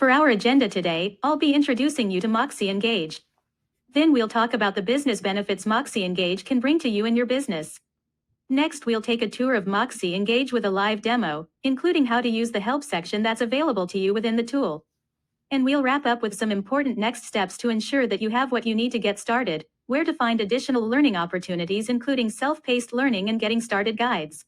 For our agenda today, I'll be introducing you to MoxiEngage. Then we'll talk about the business benefits MoxiEngage can bring to you and your business. Next, we'll take a tour of MoxiEngage with a live demo, including how to use the help section that's available to you within the tool. And we'll wrap up with some important next steps to ensure that you have what you need to get started, where to find additional learning opportunities including self-paced learning and getting started guides.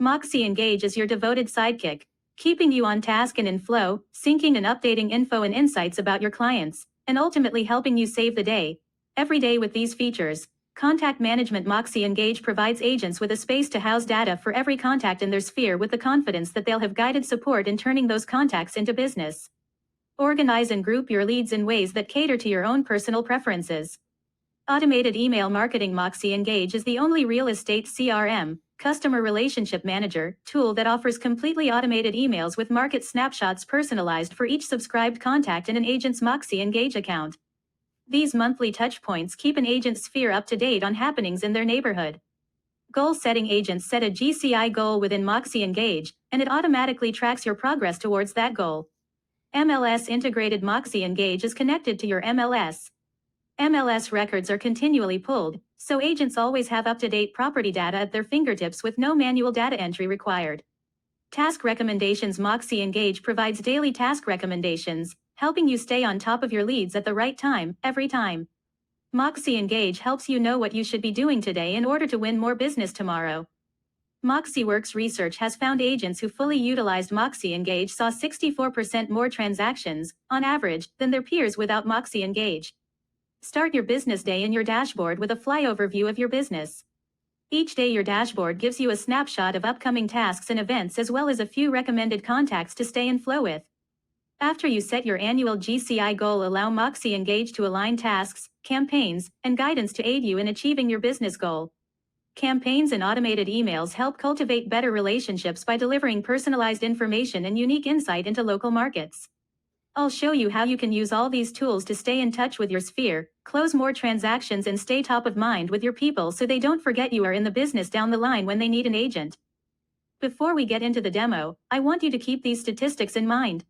MoxiEngage is your devoted sidekick, keeping you on task and in flow, syncing and updating info and insights about your clients, and ultimately helping you save the day. Every day with these features, Contact Management MoxiEngage provides agents with a space to house data for every contact in their sphere with the confidence that they'll have guided support in turning those contacts into business. Organize and group your leads in ways that cater to your own personal preferences. Automated Email Marketing MoxiEngage is the only real estate CRM, Customer Relationship Manager, tool that offers completely automated emails with market snapshots personalized for each subscribed contact in an agent's MoxiEngage account. These monthly touchpoints keep an agent's sphere up to date on happenings in their neighborhood. Goal-setting agents set a GCI goal within MoxiEngage, and it automatically tracks your progress towards that goal. MLS Integrated MoxiEngage is connected to your MLS. MLS records are continually pulled, so agents always have up-to-date property data at their fingertips with no manual data entry required. Task Recommendations MoxiEngage provides daily task recommendations, helping you stay on top of your leads at the right time, every time. MoxiEngage helps you know what you should be doing today in order to win more business tomorrow. MoxiWorks research has found agents who fully utilized MoxiEngage saw 64% more transactions, on average, than their peers without MoxiEngage. Start your business day in your dashboard with a flyover view of your business. Each day your dashboard gives you a snapshot of upcoming tasks and events as well as a few recommended contacts to stay in flow with. After you set your annual GCI goal, allow MoxiEngage to align tasks, campaigns, and guidance to aid you in achieving your business goal. Campaigns and automated emails help cultivate better relationships by delivering personalized information and unique insight into local markets. I'll show you how you can use all these tools to stay in touch with your sphere, close more transactions and stay top of mind with your people so they don't forget you are in the business down the line when they need an agent. Before we get into the demo, I want you to keep these statistics in mind.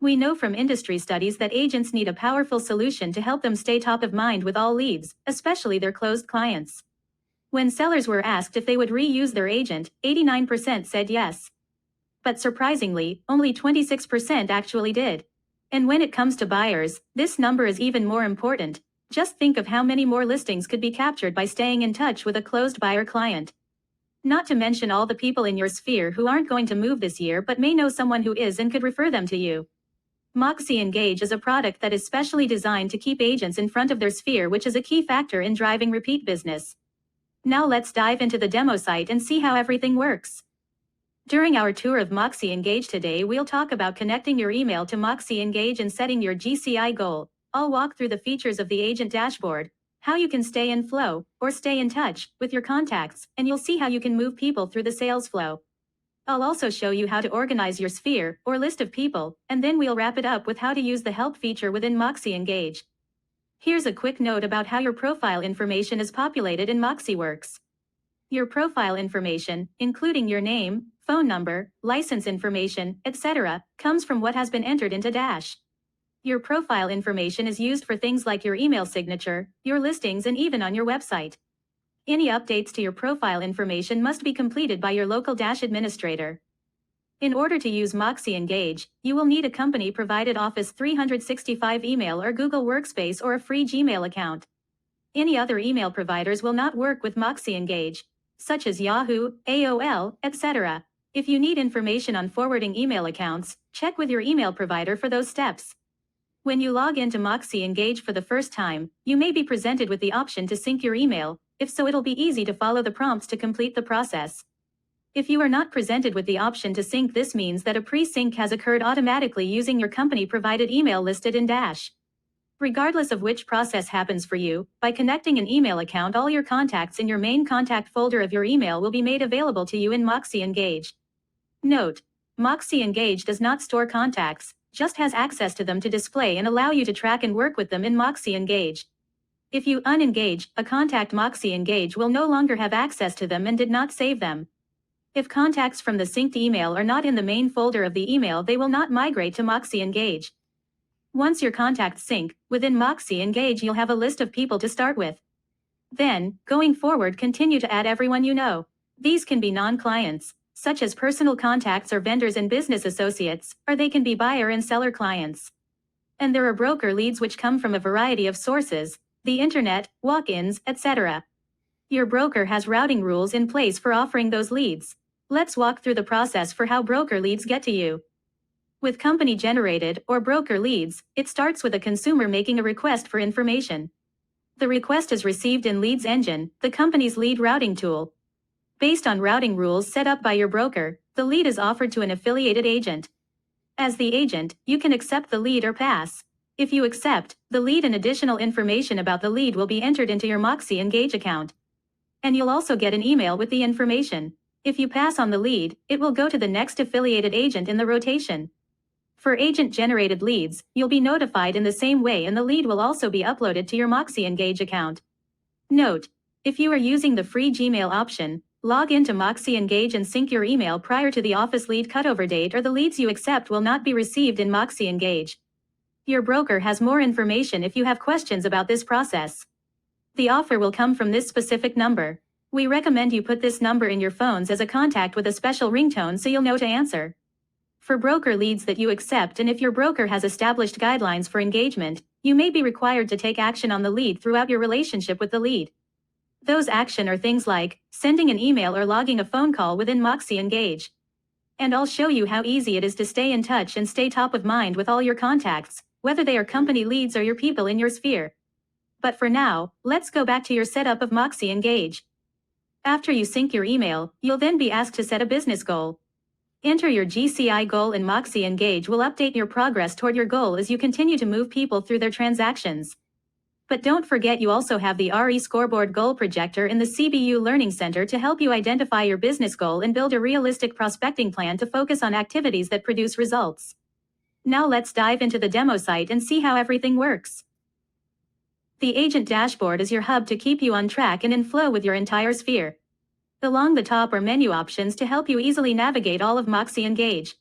We know from industry studies that agents need a powerful solution to help them stay top of mind with all leads, especially their closed clients. When sellers were asked if they would reuse their agent, 89% said yes. But surprisingly, only 26% actually did. And when it comes to buyers, this number is even more important. Just think of how many more listings could be captured by staying in touch with a closed buyer client. Not to mention all the people in your sphere who aren't going to move this year but may know someone who is and could refer them to you. MoxiEngage is a product that is specially designed to keep agents in front of their sphere, which is a key factor in driving repeat business. Now let's dive into the demo site and see how everything works. During our tour of MoxiEngage today, we'll talk about connecting your email to MoxiEngage and setting your GCI goal. I'll walk through the features of the agent dashboard, how you can stay in flow, or stay in touch, with your contacts, and you'll see how you can move people through the sales flow. I'll also show you how to organize your sphere, or list of people, and then we'll wrap it up with how to use the help feature within MoxiEngage. Here's a quick note about how your profile information is populated in MoxiWorks. Your profile information, including your name, phone number, license information, etc., comes from what has been entered into Dash. Your profile information is used for things like your email signature, your listings, and even on your website. Any updates to your profile information must be completed by your local Dash administrator. In order to use MoxiEngage, you will need a company-provided Office 365 email or Google Workspace or a free Gmail account. Any other email providers will not work with MoxiEngage, such as Yahoo, AOL, etc. If you need information on forwarding email accounts, check with your email provider for those steps. When you log into MoxiEngage for the first time, you may be presented with the option to sync your email. If so, it'll be easy to follow the prompts to complete the process. If you are not presented with the option to sync, this means that a pre-sync has occurred automatically using your company-provided email listed in Dash. Regardless of which process happens for you, by connecting an email account, all your contacts in your main contact folder of your email will be made available to you in MoxiEngage. Note: MoxiEngage does not store contacts, just has access to them to display and allow you to track and work with them in MoxiEngage. If you unengage a contact, MoxiEngage will no longer have access to them and did not save them. If contacts from the synced email are not in the main folder of the email, they will not migrate to MoxiEngage. Once your contacts sync, within MoxiEngage you'll have a list of people to start with. Then, going forward, continue to add everyone you know. These can be non-clients, such as personal contacts or vendors and business associates, or they can be buyer and seller clients. And there are broker leads which come from a variety of sources, the internet, walk-ins, etc. Your broker has routing rules in place for offering those leads. Let's walk through the process for how broker leads get to you. With company-generated or broker leads, it starts with a consumer making a request for information. The request is received in Leads Engine, the company's lead routing tool. Based on routing rules set up by your broker, the lead is offered to an affiliated agent. As the agent, you can accept the lead or pass. If you accept the lead, and additional information about the lead will be entered into your MoxiEngage account. And you'll also get an email with the information. If you pass on the lead, it will go to the next affiliated agent in the rotation. For agent-generated leads, you'll be notified in the same way, and the lead will also be uploaded to your MoxiEngage account. Note: if you are using the free Gmail option, log into MoxiEngage and sync your email prior to the office lead cutover date, or the leads you accept will not be received in MoxiEngage. Your broker has more information if you have questions about this process. The offer will come from this specific number. We recommend you put this number in your phones as a contact with a special ringtone so you'll know to answer. For broker leads that you accept, and if your broker has established guidelines for engagement, you may be required to take action on the lead throughout your relationship with the lead. Those action are things like sending an email or logging a phone call within MoxiEngage. And I'll show you how easy it is to stay in touch and stay top of mind with all your contacts, whether they are company leads or your people in your sphere. But for now, let's go back to your setup of MoxiEngage. After you sync your email, you'll then be asked to set a business goal. Enter your GCI goal, and MoxiEngage will update your progress toward your goal as you continue to move people through their transactions. But don't forget, you also have the RE Scoreboard Goal Projector in the CBU Learning Center to help you identify your business goal and build a realistic prospecting plan to focus on activities that produce results. Now let's dive into the demo site and see how everything works. The Agent Dashboard is your hub to keep you on track and in flow with your entire sphere. Along the top are menu options to help you easily navigate all of MoxiEngage.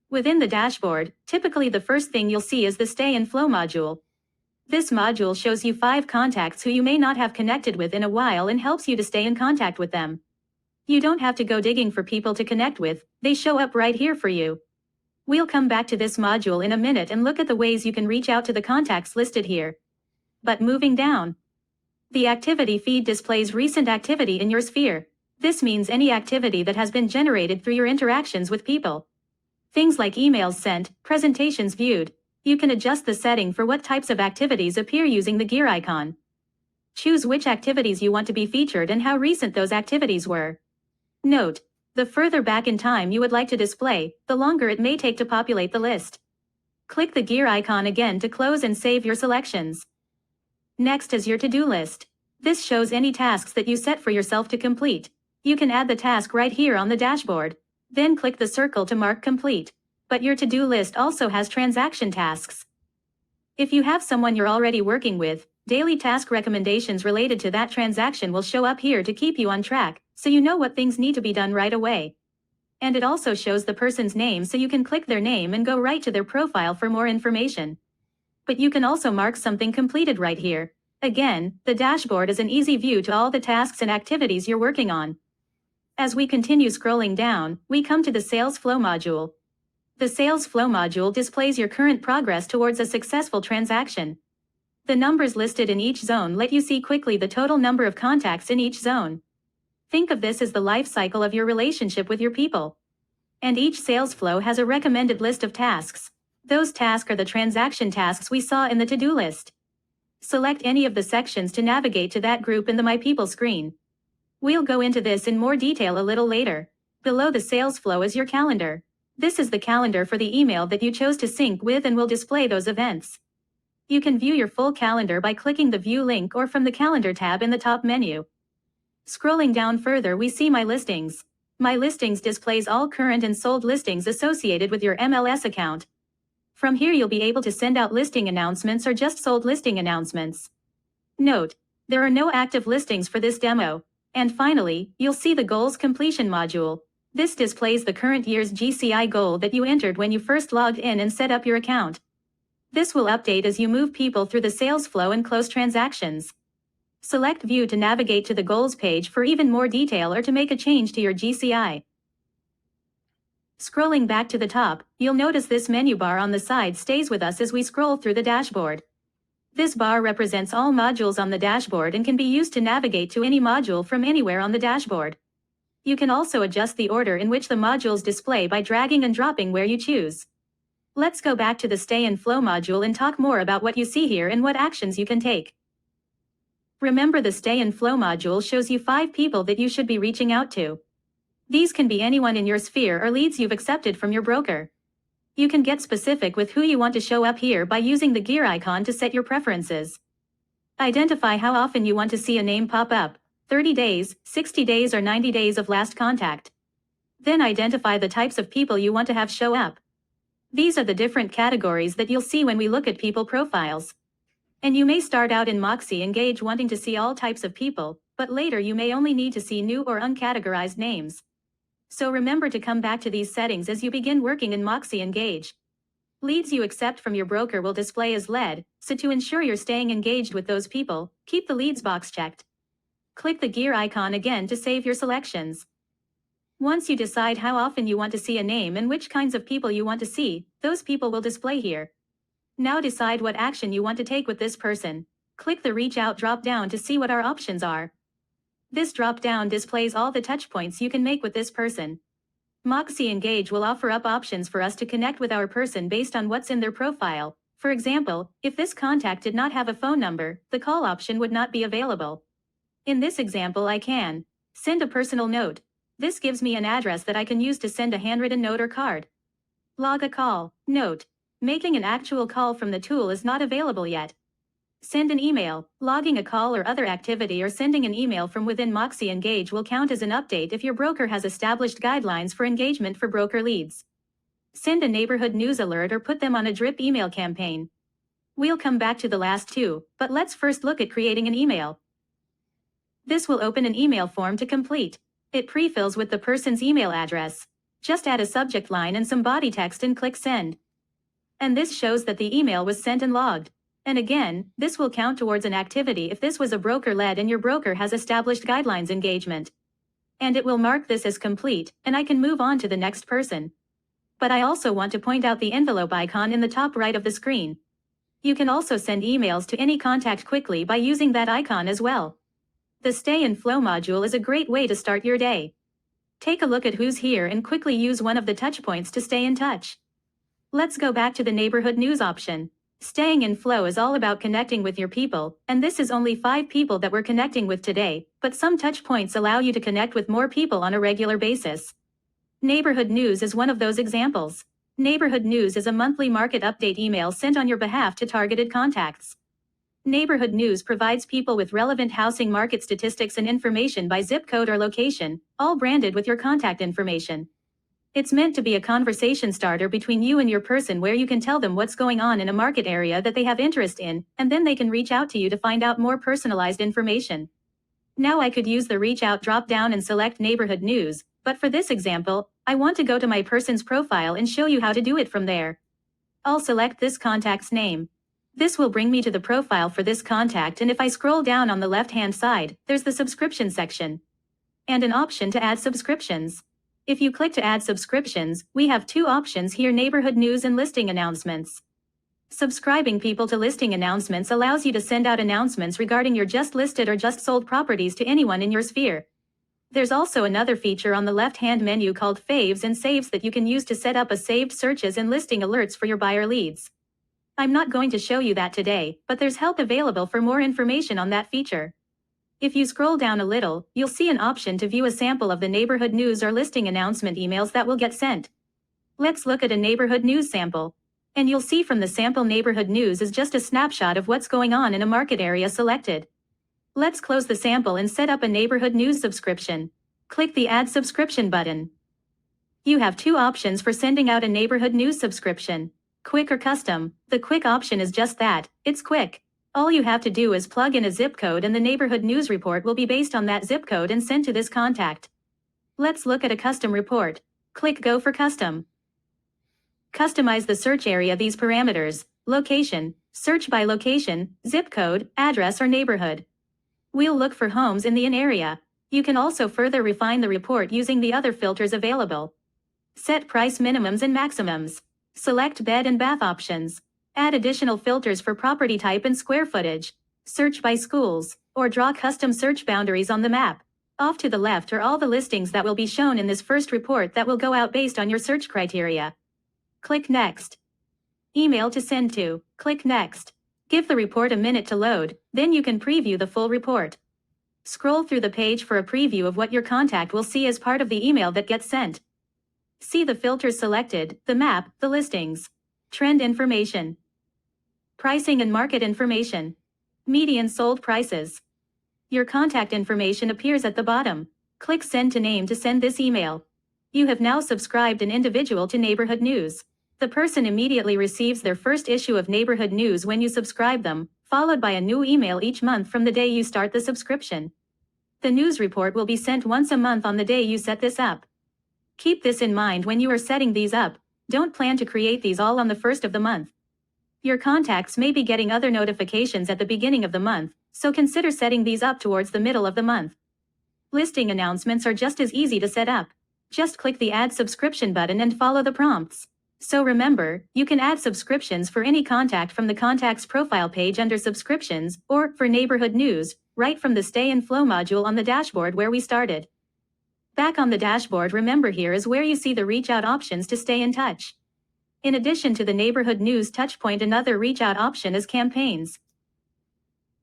Within the dashboard, typically the first thing you'll see is the Stay in Flow module. This module shows you 5 contacts who you may not have connected with in a while and helps you to stay in contact with them. You don't have to go digging for people to connect with, they show up right here for you. We'll come back to this module in a minute and look at the ways you can reach out to the contacts listed here. But moving down, the activity feed displays recent activity in your sphere. This means any activity that has been generated through your interactions with people. Things like emails sent, presentations viewed. You can adjust the setting for what types of activities appear using the gear icon. Choose which activities you want to be featured and how recent those activities were. Note: the further back in time you would like to display, the longer it may take to populate the list. Click the gear icon again to close and save your selections. Next is your to-do list. This shows any tasks that you set for yourself to complete. You can add the task right here on the dashboard. Then click the circle to mark complete. But your to-do list also has transaction tasks. If you have someone you're already working with, daily task recommendations related to that transaction will show up here to keep you on track, so you know what things need to be done right away. And it also shows the person's name, so you can click their name and go right to their profile for more information. But you can also mark something completed right here. Again, the dashboard is an easy view to all the tasks and activities you're working on. As we continue scrolling down, we come to the Sales Flow module. The Sales Flow module displays your current progress towards a successful transaction. The numbers listed in each zone let you see quickly the total number of contacts in each zone. Think of this as the life cycle of your relationship with your people. And each sales flow has a recommended list of tasks. Those tasks are the transaction tasks we saw in the to-do list. Select any of the sections to navigate to that group in the My People screen. We'll go into this in more detail a little later. Below the sales flow is your calendar. This is the calendar for the email that you chose to sync with and will display those events. You can view your full calendar by clicking the View link or from the Calendar tab in the top menu. Scrolling down further, we see My Listings. My Listings displays all current and sold listings associated with your MLS account. From here you'll be able to send out listing announcements or just sold listing announcements. Note: there are no active listings for this demo. And finally, you'll see the Goals Completion module. This displays the current year's GCI goal that you entered when you first logged in and set up your account. This will update as you move people through the sales flow and close transactions. Select View to navigate to the Goals page for even more detail or to make a change to your GCI. Scrolling back to the top, you'll notice this menu bar on the side stays with us as we scroll through the dashboard. This bar represents all modules on the dashboard and can be used to navigate to any module from anywhere on the dashboard. You can also adjust the order in which the modules display by dragging and dropping where you choose. Let's go back to the Stay in Flow module and talk more about what you see here and what actions you can take. Remember, the Stay in Flow module shows you 5 people that you should be reaching out to. These can be anyone in your sphere or leads you've accepted from your broker. You can get specific with who you want to show up here by using the gear icon to set your preferences. Identify how often you want to see a name pop up: 30 days, 60 days or 90 days of last contact. Then identify the types of people you want to have show up. These are the different categories that you'll see when we look at people profiles. And you may start out in MoxiEngage wanting to see all types of people, but later you may only need to see new or uncategorized names. So remember to come back to these settings as you begin working in MoxiEngage. Leads you accept from your broker will display as lead, so to ensure you're staying engaged with those people, keep the leads box checked. Click the gear icon again to save your selections. Once you decide how often you want to see a name and which kinds of people you want to see, those people will display here. Now decide what action you want to take with this person. Click the Reach Out drop-down to see what our options are. This drop-down displays all the touch points you can make with this person. MoxiEngage will offer up options for us to connect with our person based on what's in their profile. For example, if this contact did not have a phone number, the call option would not be available. In this example, I can send a personal note. This gives me an address that I can use to send a handwritten note or card. Log a call. Note: making an actual call from the tool is not available yet. Send an email. Logging a call or other activity or sending an email from within MoxiEngage will count as an update if your broker has established guidelines for engagement for broker leads. Send a neighborhood news alert or put them on a drip email campaign. We'll come back to the last two, but let's first look at creating an email. This will open an email form to complete. It pre-fills with the person's email address. Just add a subject line and some body text and click send. And this shows that the email was sent and logged. And again, this will count towards an activity if this was a broker-led and your broker has established guidelines engagement. And it will mark this as complete, and I can move on to the next person. But I also want to point out the envelope icon in the top right of the screen. You can also send emails to any contact quickly by using that icon as well. The Stay in Flow module is a great way to start your day. Take a look at who's here and quickly use one of the touch points to stay in touch. Let's go back to the neighborhood news option. Staying in flow is all about connecting with your people, and this is only 5 people that we're connecting with today, but some touch points allow you to connect with more people on a regular basis. Neighborhood news is one of those examples. Neighborhood news is a monthly market update email sent on your behalf to targeted contacts. Neighborhood news provides people with relevant housing market statistics and information by zip code or location, all branded with your contact information. It's meant to be a conversation starter between you and your person where you can tell them what's going on in a market area that they have interest in, and then they can reach out to you to find out more personalized information. Now I could use the Reach Out drop-down and select Neighborhood News, but for this example, I want to go to my person's profile and show you how to do it from there. I'll select this contact's name. This will bring me to the profile for this contact, and if I scroll down on the left-hand side, there's the subscription section. And an option to add subscriptions. If you click to add subscriptions, we have 2 options here: neighborhood news and listing announcements. Subscribing people to listing announcements allows you to send out announcements regarding your just listed or just sold properties to anyone in your sphere. There's also another feature on the left-hand menu called Faves and Saves that you can use to set up a saved searches and listing alerts for your buyer leads. I'm not going to show you that today, but there's help available for more information on that feature. If you scroll down a little, you'll see an option to view a sample of the neighborhood news or listing announcement emails that will get sent. Let's look at a neighborhood news sample. And you'll see from the sample neighborhood news is just a snapshot of what's going on in a market area selected. Let's close the sample and set up a neighborhood news subscription. Click the Add Subscription button. You have 2 options for sending out a neighborhood news subscription: quick or custom. The quick option is just that, it's quick. All you have to do is plug in a zip code and the neighborhood news report will be based on that zip code and sent to this contact. Let's look at a custom report. Click Go for Custom. Customize the search area these parameters: location, search by location, zip code, address or neighborhood. We'll look for homes in the in area. You can also further refine the report using the other filters available. Set price minimums and maximums. Select bed and bath options. Add additional filters for property type and square footage. Search by schools, or draw custom search boundaries on the map. Off to the left are all the listings that will be shown in this first report that will go out based on your search criteria. Click Next. Email to send to. Click Next. Give the report a minute to load, then you can preview the full report. Scroll through the page for a preview of what your contact will see as part of the email that gets sent. See the filters selected, the map, the listings. Trend information. Pricing and market information. Median sold prices. Your contact information appears at the bottom. Click Send to Name to send this email. You have now subscribed an individual to Neighborhood News. The person immediately receives their first issue of Neighborhood News when you subscribe them, followed by a new email each month from the day you start the subscription. The news report will be sent once a month on the day you set this up. Keep this in mind when you are setting these up. Don't plan to create these all on the first of the month. Your contacts may be getting other notifications at the beginning of the month, so consider setting these up towards the middle of the month. Listing announcements are just as easy to set up. Just click the Add Subscription button and follow the prompts. So remember, you can add subscriptions for any contact from the Contacts profile page under Subscriptions, or, for Neighborhood News, right from the Stay and Flow module on the dashboard where we started. Back on the dashboard, remember here is where you see the Reach Out options to stay in touch. In addition to the Neighborhood News touchpoint, another Reach Out option is Campaigns.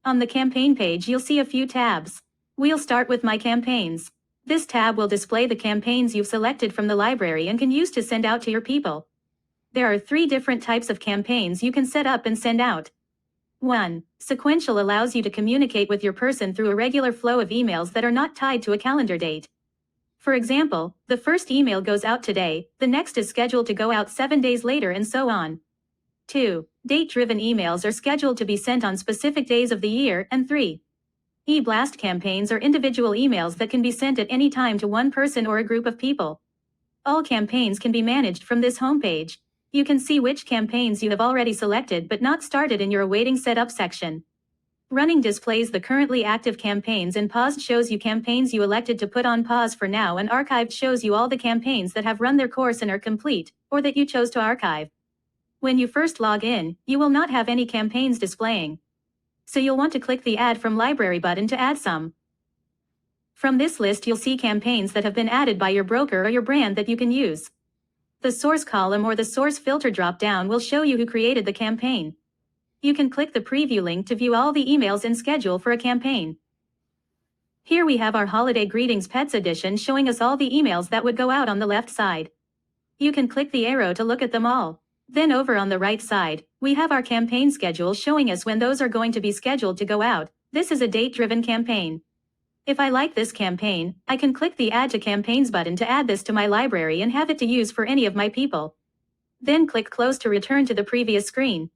On the campaign page you'll see a few tabs. We'll start with My Campaigns. This tab will display the campaigns you've selected from the library and can use to send out to your people. There are 3 different types of campaigns you can set up and send out. 1. Sequential allows you to communicate with your person through a regular flow of emails that are not tied to a calendar date. For example, the first email goes out today, the next is scheduled to go out 7 days later, and so on. 2. Date-driven emails are scheduled to be sent on specific days of the year, and 3. E-blast campaigns are individual emails that can be sent at any time to one person or a group of people. All campaigns can be managed from this homepage. You can see which campaigns you have already selected but not started in your Awaiting Setup section. Running displays the currently active campaigns, and paused shows you campaigns you elected to put on pause for now, and archived shows you all the campaigns that have run their course and are complete, or that you chose to archive. When you first log in, you will not have any campaigns displaying. So you'll want to click the Add from Library button to add some. From this list you'll see campaigns that have been added by your broker or your brand that you can use. The source column or the source filter drop-down will show you who created the campaign. You can click the preview link to view all the emails and schedule for a campaign. Here we have our Holiday Greetings Pets edition showing us all the emails that would go out on the left side. You can click the arrow to look at them all. Then over on the right side, we have our campaign schedule showing us when those are going to be scheduled to go out. This is a date-driven campaign. If I like this campaign, I can click the Add to Campaigns button to add this to my library and have it to use for any of my people. Then click Close to return to the previous screen.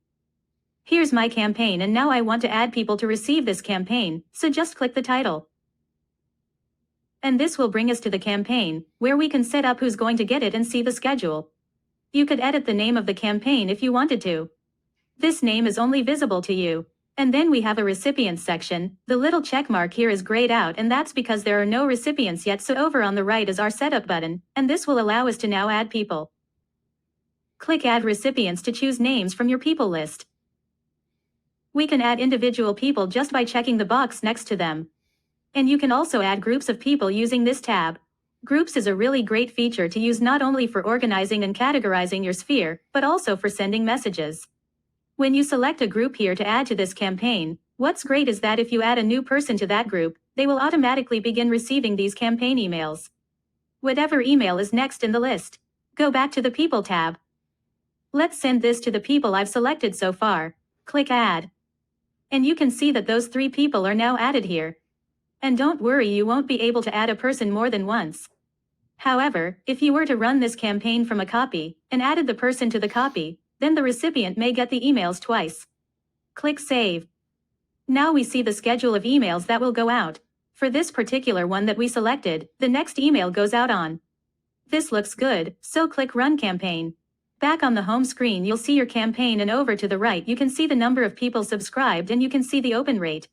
Here's my campaign, and now I want to add people to receive this campaign, so just click the title. And this will bring us to the campaign, where we can set up who's going to get it and see the schedule. You could edit the name of the campaign if you wanted to. This name is only visible to you. And then we have a recipients section. The little check mark here is grayed out, and that's because there are no recipients yet, so over on the right is our setup button, and this will allow us to now add people. Click Add Recipients to choose names from your people list. We can add individual people just by checking the box next to them. And you can also add groups of people using this tab. Groups is a really great feature to use not only for organizing and categorizing your sphere, but also for sending messages. When you select a group here to add to this campaign, what's great is that if you add a new person to that group, they will automatically begin receiving these campaign emails. Whatever email is next in the list. Go back to the People tab. Let's send this to the people I've selected so far. Click Add. And you can see that those 3 people are now added here. And don't worry, you won't be able to add a person more than once. However, if you were to run this campaign from a copy, and added the person to the copy, then the recipient may get the emails twice. Click Save. Now we see the schedule of emails that will go out. For this particular one that we selected, the next email goes out on. This looks good, so click Run Campaign. Back on the home screen you'll see your campaign, and over to the right you can see the number of people subscribed and you can see the open rate.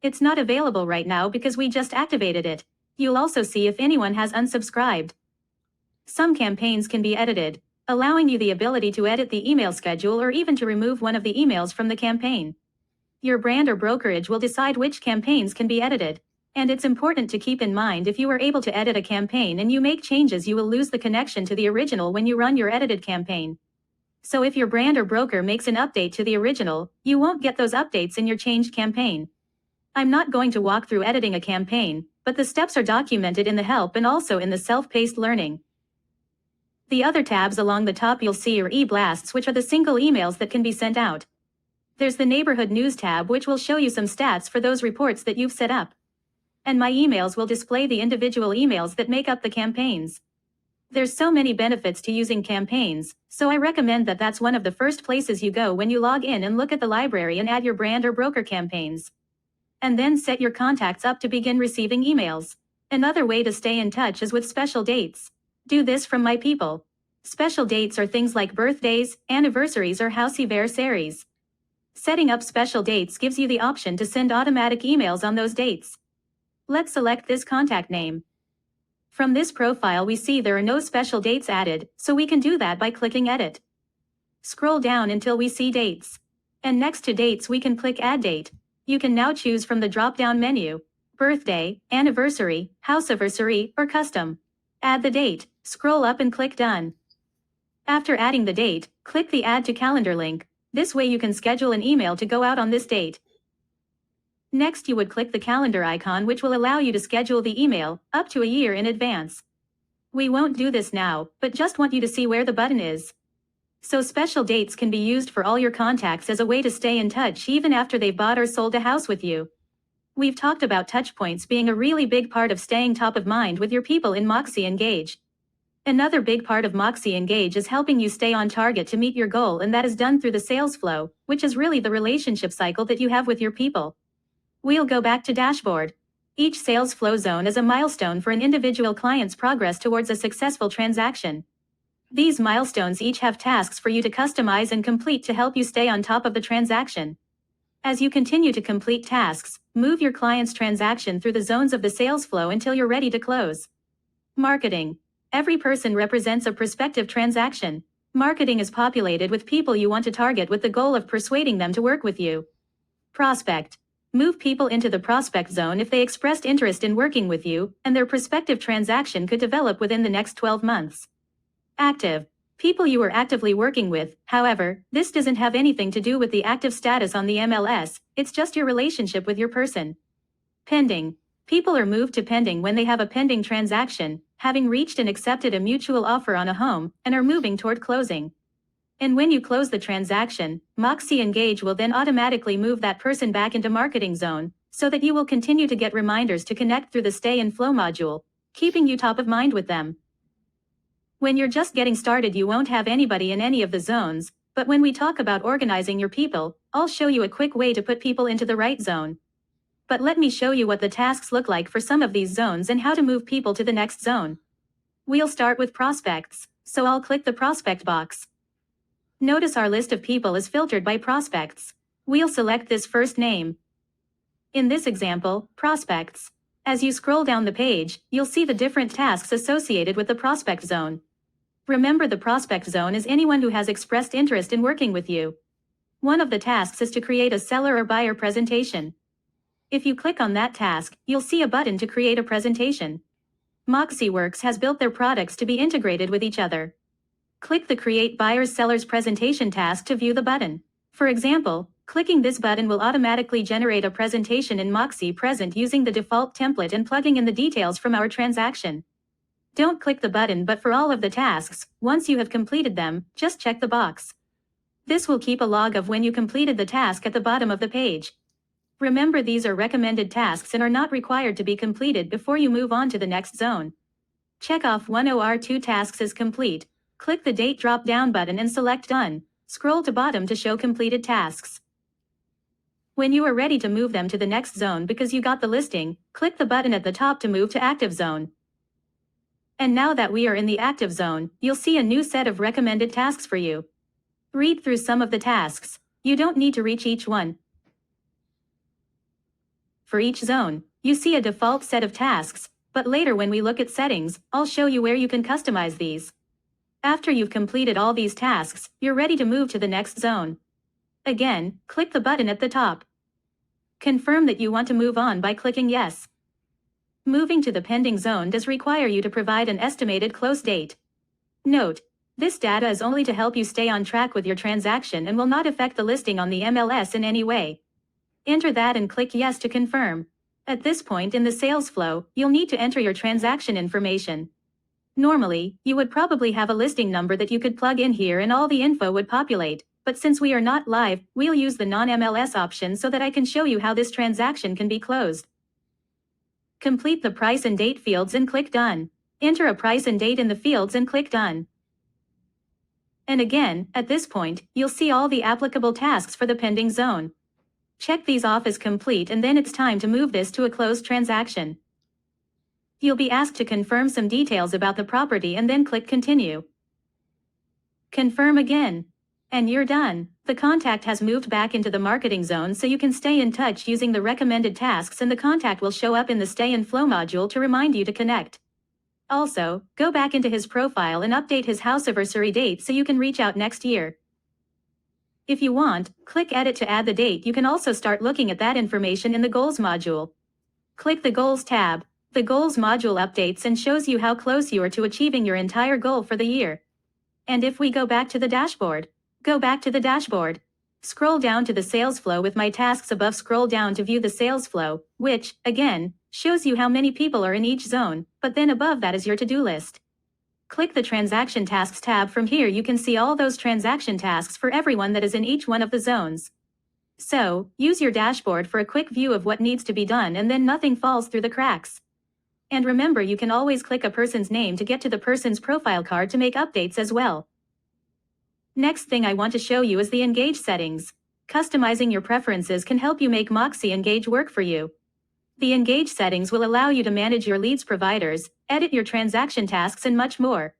It's not available right now because we just activated it. You'll also see if anyone has unsubscribed. Some campaigns can be edited, allowing you the ability to edit the email schedule or even to remove one of the emails from the campaign. Your brand or brokerage will decide which campaigns can be edited. And it's important to keep in mind, if you are able to edit a campaign and you make changes, you will lose the connection to the original when you run your edited campaign. So if your brand or broker makes an update to the original, you won't get those updates in your changed campaign. I'm not going to walk through editing a campaign, but the steps are documented in the help and also in the self-paced learning. The other tabs along the top you'll see are e-blasts, which are the single emails that can be sent out. There's the neighborhood news tab, which will show you some stats for those reports that you've set up. And my emails will display the individual emails that make up the campaigns. There's so many benefits to using campaigns, so I recommend that that's one of the first places you go when you log in and look at the library and add your brand or broker campaigns. And then set your contacts up to begin receiving emails. Another way to stay in touch is with special dates. Do this from my people. Special dates are things like birthdays, anniversaries, or houseversaries. Setting up special dates gives you the option to send automatic emails on those dates. Let's select this contact name. From this profile we see there are no special dates added, so we can do that by clicking Edit. Scroll down until we see Dates. And next to Dates we can click Add Date. You can now choose from the drop-down menu: birthday, anniversary, houseversary, or custom. Add the date, scroll up and click Done. After adding the date, click the Add to Calendar link. This way you can schedule an email to go out on this date. Next you would click the calendar icon, which will allow you to schedule the email up to a year in advance. We won't do this now, but just want you to see where the button is. So special dates can be used for all your contacts as a way to stay in touch even after they've bought or sold a house with you. We've talked about touchpoints being a really big part of staying top of mind with your people in MoxiEngage. Another big part of MoxiEngage is helping you stay on target to meet your goal, and that is done through the sales flow, which is really the relationship cycle that you have with your people. We'll go back to dashboard. Each sales flow zone is a milestone for an individual client's progress towards a successful transaction. These milestones each have tasks for you to customize and complete to help you stay on top of the transaction. As you continue to complete tasks, move your client's transaction through the zones of the sales flow until you're ready to close. Marketing. Every person represents a prospective transaction. Marketing is populated with people you want to target with the goal of persuading them to work with you. Prospect. Move people into the prospect zone if they expressed interest in working with you, and their prospective transaction could develop within the next 12 months. Active. People you are actively working with. However, this doesn't have anything to do with the active status on the MLS, it's just your relationship with your person. Pending. People are moved to pending when they have a pending transaction, having reached and accepted a mutual offer on a home, and are moving toward closing. And when you close the transaction, MoxiEngage will then automatically move that person back into marketing zone, so that you will continue to get reminders to connect through the Stay in Flow module, keeping you top of mind with them. When you're just getting started you won't have anybody in any of the zones, but when we talk about organizing your people, I'll show you a quick way to put people into the right zone. But let me show you what the tasks look like for some of these zones and how to move people to the next zone. We'll start with prospects, so I'll click the prospect box. Notice our list of people is filtered by prospects. We'll select this first name. In this example, prospects. As you scroll down the page, you'll see the different tasks associated with the prospect zone. Remember, the prospect zone is anyone who has expressed interest in working with you. One of the tasks is to create a seller or buyer presentation. If you click on that task, you'll see a button to create a presentation. MoxiWorks has built their products to be integrated with each other. Click the Create Buyer's Seller's Presentation task to view the button. For example, clicking this button will automatically generate a presentation in Moxie Present using the default template and plugging in the details from our transaction. Don't click the button, but for all of the tasks, once you have completed them, just check the box. This will keep a log of when you completed the task at the bottom of the page. Remember, these are recommended tasks and are not required to be completed before you move on to the next zone. Check off one or two tasks as complete. Click the Date drop-down button and select Done. Scroll to bottom to show completed tasks. When you are ready to move them to the next zone because you got the listing, click the button at the top to move to active zone. And now that we are in the active zone, you'll see a new set of recommended tasks for you. Read through some of the tasks. You don't need to reach each one. For each zone, you see a default set of tasks, but later when we look at settings, I'll show you where you can customize these. After you've completed all these tasks, you're ready to move to the next zone. Again, click the button at the top. Confirm that you want to move on by clicking Yes. Moving to the pending zone does require you to provide an estimated close date. Note, this data is only to help you stay on track with your transaction and will not affect the listing on the MLS in any way. Enter that and click Yes to confirm. At this point in the sales flow, you'll need to enter your transaction information. Normally, you would probably have a listing number that you could plug in here and all the info would populate, but since we are not live, we'll use the non-MLS option so that I can show you how this transaction can be closed. Complete the price and date fields and click Done. Enter a price and date in the fields and click Done. And again, at this point, you'll see all the applicable tasks for the pending zone. Check these off as complete and then it's time to move this to a closed transaction. You'll be asked to confirm some details about the property and then click Continue. Confirm again. And you're done. The contact has moved back into the marketing zone so you can stay in touch using the recommended tasks and the contact will show up in the Stay in Flow module to remind you to connect. Also, go back into his profile and update his house anniversary date so you can reach out next year. If you want, click Edit to add the date. You can also start looking at that information in the Goals module. Click the Goals tab. The Goals module updates and shows you how close you are to achieving your entire goal for the year. And if we go back to the dashboard, scroll down to the sales flow with my tasks above. Scroll down to view the sales flow, which, again, shows you how many people are in each zone, but then above that is your to-do list. Click the Transaction Tasks tab. From here you can see all those transaction tasks for everyone that is in each one of the zones. So, use your dashboard for a quick view of what needs to be done and then nothing falls through the cracks. And remember, you can always click a person's name to get to the person's profile card to make updates as well. Next thing I want to show you is the Engage settings. Customizing your preferences can help you make MoxiEngage work for you. The Engage settings will allow you to manage your leads providers, edit your transaction tasks and much more.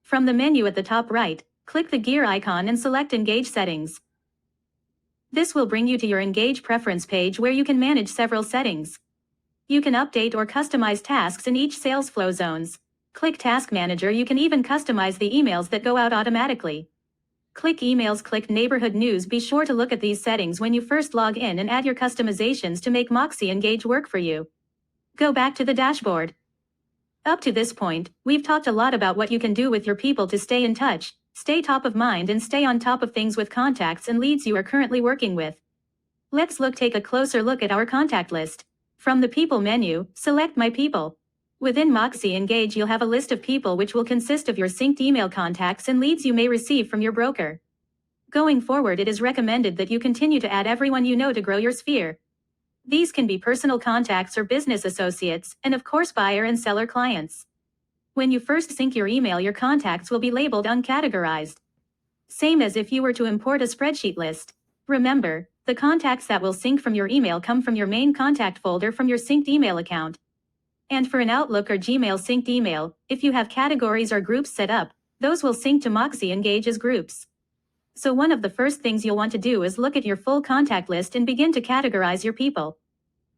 From the menu at the top right, click the gear icon and select Engage settings. This will bring you to your Engage preference page where you can manage several settings. You can update or customize tasks in each sales flow zones. Click Task Manager. You can even customize the emails that go out automatically. Click Emails, click Neighborhood News. Be sure to look at these settings when you first log in and add your customizations to make MoxiEngage work for you. Go back to the dashboard. Up to this point, we've talked a lot about what you can do with your people to stay in touch, stay top of mind and stay on top of things with contacts and leads you are currently working with. Let's take a closer look at our contact list. From the People menu, select My People. Within MoxiEngage you'll have a list of people which will consist of your synced email contacts and leads you may receive from your broker. Going forward, it is recommended that you continue to add everyone you know to grow your sphere. These can be personal contacts or business associates, and of course buyer and seller clients. When you first sync your email, your contacts will be labeled uncategorized. Same as if you were to import a spreadsheet list. Remember, the contacts that will sync from your email come from your main contact folder from your synced email account. And for an Outlook or Gmail synced email, if you have categories or groups set up, those will sync to MoxiEngage as groups. So one of the first things you'll want to do is look at your full contact list and begin to categorize your people.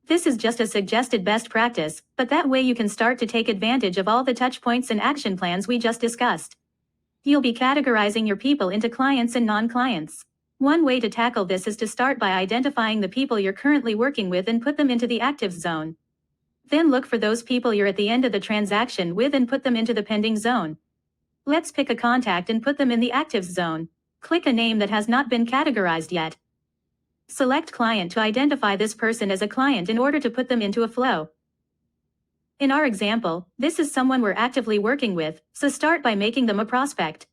This is just a suggested best practice, but that way you can start to take advantage of all the touch points and action plans we just discussed. You'll be categorizing your people into clients and non-clients. One way to tackle this is to start by identifying the people you're currently working with and put them into the active zone. Then look for those people you're at the end of the transaction with and put them into the pending zone. Let's pick a contact and put them in the active zone. Click a name that has not been categorized yet. Select Client to identify this person as a client in order to put them into a flow. In our example, this is someone we're actively working with, so start by making them a prospect.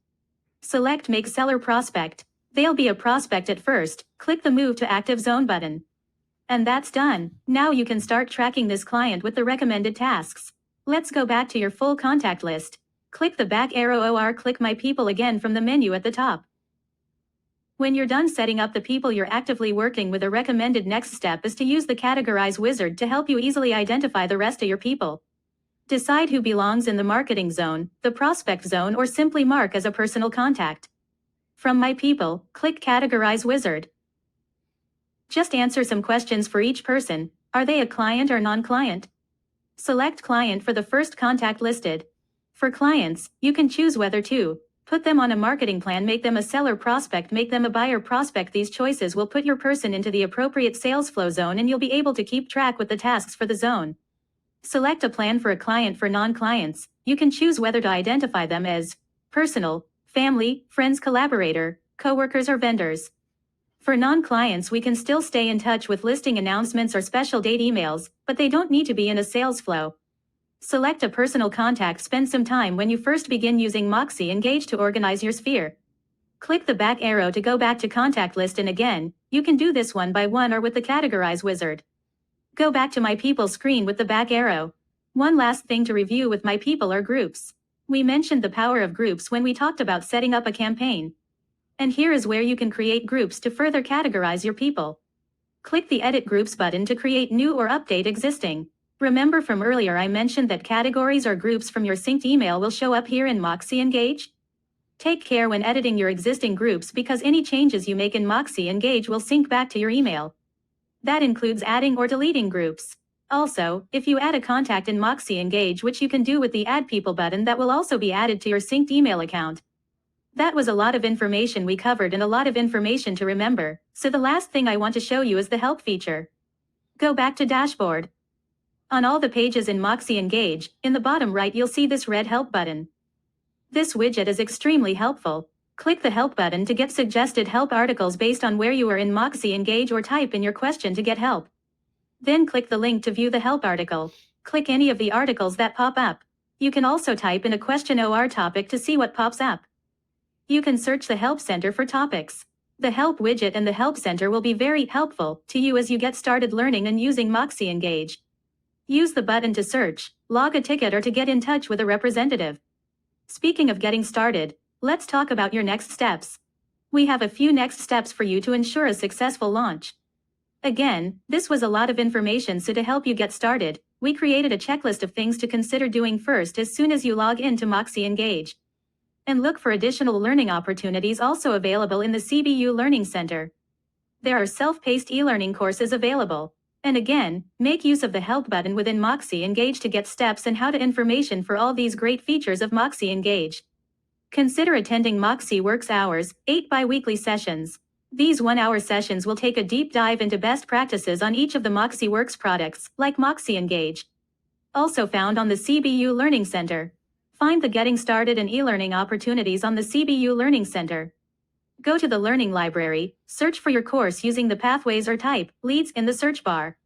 Select Make Seller Prospect. They'll be a prospect at first. Click the Move to Active Zone button. And that's done. Now you can start tracking this client with the recommended tasks. Let's go back to your full contact list. Click the back arrow or click My People again from the menu at the top. When you're done setting up the people you're actively working with, a recommended next step is to use the Categorize wizard to help you easily identify the rest of your people. Decide who belongs in the marketing zone, the prospect zone, or simply mark as a personal contact. From My People, click Categorize Wizard. Just answer some questions for each person. Are they a client or non-client? Select Client for the first contact listed. For clients, you can choose whether to put them on a marketing plan, make them a seller prospect, make them a buyer prospect. These choices will put your person into the appropriate sales flow zone, and you'll be able to keep track with the tasks for the zone. Select a plan for a client. For non-clients, you can choose whether to identify them as personal, family, friends, collaborator, coworkers, or vendors. For non-clients, we can still stay in touch with listing announcements or special date emails, but they don't need to be in a sales flow. Select a personal contact. Spend some time when you first begin using MoxiEngage to organize your sphere. Click the back arrow to go back to contact list, and again, you can do this one by one or with the Categorize wizard. Go back to My People screen with the back arrow. One last thing to review with My People are groups. We mentioned the power of groups when we talked about setting up a campaign. And here is where you can create groups to further categorize your people. Click the Edit Groups button to create new or update existing. Remember from earlier I mentioned that categories or groups from your synced email will show up here in MoxiEngage? Take care when editing your existing groups, because any changes you make in MoxiEngage will sync back to your email. That includes adding or deleting groups. Also, if you add a contact in MoxiEngage, which you can do with the Add People button, that will also be added to your synced email account. That was a lot of information we covered and a lot of information to remember, so the last thing I want to show you is the Help feature. Go back to Dashboard. On all the pages in MoxiEngage, in the bottom right you'll see this red Help button. This widget is extremely helpful. Click the Help button to get suggested help articles based on where you are in MoxiEngage, or type in your question to get help. Then click the link to view the help article. Click any of the articles that pop up. You can also type in a question or topic to see what pops up. You can search the Help Center for topics. The Help widget and the Help Center will be very helpful to you as you get started learning and using MoxiEngage. Use the button to search, log a ticket, or to get in touch with a representative. Speaking of getting started, let's talk about your next steps. We have a few next steps for you to ensure a successful launch. Again, this was a lot of information, so to help you get started, we created a checklist of things to consider doing first as soon as you log into MoxiEngage. And look for additional learning opportunities also available in the CBU Learning Center. There are self-paced e-learning courses available. And again, make use of the Help button within MoxiEngage to get steps and how to information for all these great features of MoxiEngage. Consider attending Moxie Works Hours, 8 bi-weekly sessions. These 1-hour sessions will take a deep dive into best practices on each of the Moxie Works products, like MoxiEngage. Also found on the CBU Learning Center. Find the Getting Started and e-learning opportunities on the CBU Learning Center. Go to the Learning Library, search for your course using the pathways or type Leads in the search bar.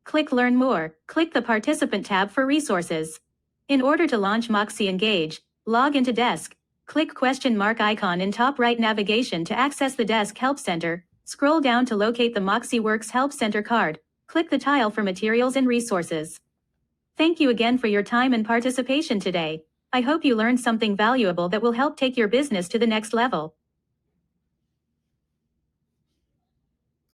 Click Learn More, click the Participant tab for resources. In order to launch MoxiEngage, log into Desk. Click question mark icon in top right navigation to access the Desk Help Center. Scroll down to locate the Moxie Works Help Center card. Click the tile for Materials and Resources. Thank you again for your time and participation today. I hope you learned something valuable that will help take your business to the next level.